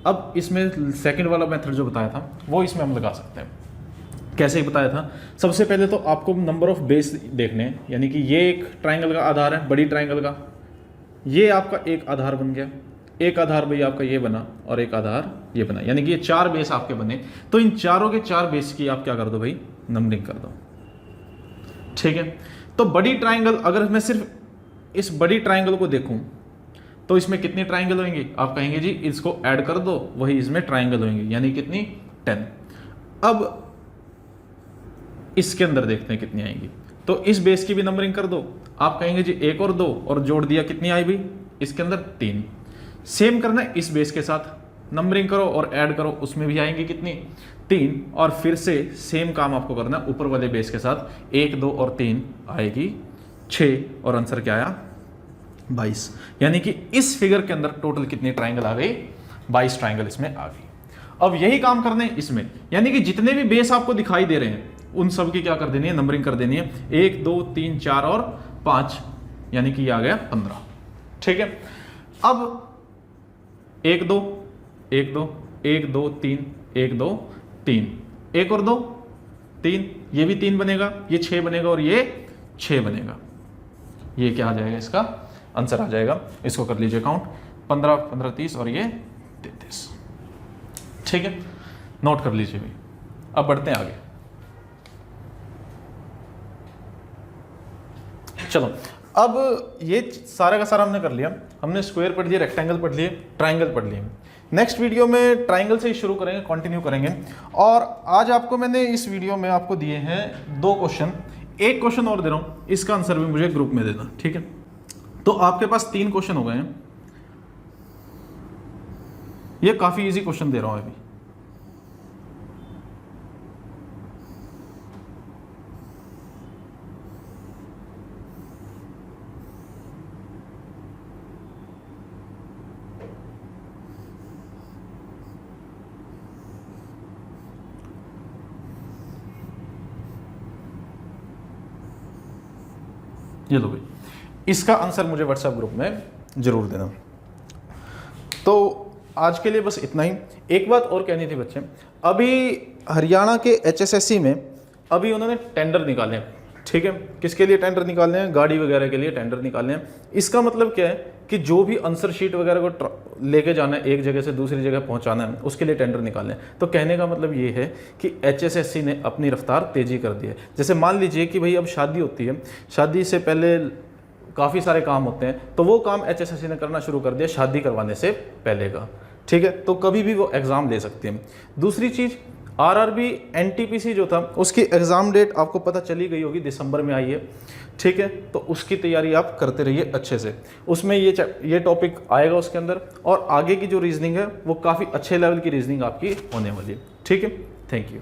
Speaker 1: अब इसमें सेकंड वाला मेथड जो बताया था वो इसमें हम लगा सकते हैं। कैसे बताया था, सबसे पहले तो आपको नंबर ऑफ बेस देखने हैं, यानी कि ये एक ट्राइंगल का आधार है, बड़ी ट्राइंगल का, ये आपका एक आधार बन गया, एक आधार भाई आपका ये बना, और एक आधार ये बना, यानी कि ये 4 बेस आपके बने। तो इन चारों के 4 बेस की आप क्या कर दो भाई, नंबरिंग कर दो, ठीक है। तो बड़ी ट्राइंगल, अगर मैं सिर्फ इस बड़ी ट्राइंगल को देखूं तो इसमें कितने ट्राइंगल होंगे, आप कहेंगे जी इसको ऐड कर दो, वही इसमें ट्राइंगल होंगे, यानी कितनी 10। अब इसके अंदर देखते हैं कितनी आएंगी। तो इस बेस की भी नंबरिंग कर दो, आप कहेंगे जी 1 और 2 और जोड़ दिया, कितनी आई भाई इसके अंदर 3। सेम करना है इस बेस के साथ, नंबरिंग करो और ऐड करो, उसमें भी आएंगी कितनी 3, और फिर से सेम काम आपको करना है ऊपर वाले बेस के साथ, 1 2 और 3 आएगी 6, और आंसर क्या आया 22। यानी कि इस फिगर के अंदर टोटल कितनी ट्राइंगल आ गई, 22 ट्राइंगल इसमें आ गई। अब यही काम करने इसमें, यानी कि जितने भी बेस आपको दिखाई दे रहे हैं उन सब की क्या कर देनी है, नंबरिंग कर देनी है, 1 2 3 4 और 5, यानी कि ये आ गया 15। ठीक है, अब 1 2 1 2 1 2 3 1 2 3, 1 और 2 3, ये भी 3 बनेगा, ये 6 बनेगा और ये 6 बनेगा। ये क्या आ जाएगा, इसका आंसर आ जाएगा, इसको कर लीजिए काउंट, 15 15 30 और ये 33। ठीक है, नोट कर लीजिए भी। अब बढ़ते हैं आगे। चलो, अब ये सारा का सारा हमने कर लिया, हमने स्क्वायर पढ़ लिए, रेक्टेंगल पढ़ लिए, ट्राइंगल पढ़ लिए। नेक्स्ट वीडियो में ट्राइंगल से ही शुरू करेंगे, कंटिन्यू करेंगे। और आज आपको मैंने इस वीडियो में आपको दिए हैं 2 क्वेश्चन, एक क्वेश्चन और दे रहा हूं, इसका आंसर भी मुझे ग्रुप में देना। ठीक है, तो आपके पास 3 क्वेश्चन हो गए हैं। ये काफी इजी क्वेश्चन दे रहा हूं अभी। ये लो भाई, इसका आंसर मुझे व्हाट्सएप ग्रुप में जरूर देना। तो आज के लिए बस इतना ही। एक बात और कहनी थी बच्चे, अभी हरियाणा के HSSC में अभी उन्होंने टेंडर निकाले हैं। ठीक है, किसके लिए टेंडर निकालने हैं, गाड़ी वगैरह के लिए टेंडर निकालने हैं। इसका मतलब क्या है कि जो भी आंसर शीट वगैरह को लेके जाना है, एक जगह से दूसरी जगह पहुंचाना है, उसके लिए टेंडर निकालने हैं। तो कहने का मतलब ये है कि HSSC ने अपनी रफ्तार तेजी कर दी है। जैसे मान लीजिए कि भाई अब शादी होती है, शादी से पहले काफ़ी सारे काम होते हैं, तो वो काम HSSC ने करना शुरू कर दिया शादी करवाने से पहले का। ठीक है, तो कभी भी वो एग्ज़ाम दे सकते हैं। दूसरी चीज़, RRB NTPC जो था उसकी एग्ज़ाम डेट आपको पता चली गई होगी, दिसंबर में आई है। ठीक है, तो उसकी तैयारी आप करते रहिए अच्छे से, उसमें ये टॉपिक आएगा उसके अंदर, और आगे की जो रीजनिंग है वो काफ़ी अच्छे लेवल की रीजनिंग आपकी होने वाली है। ठीक है, थैंक यू।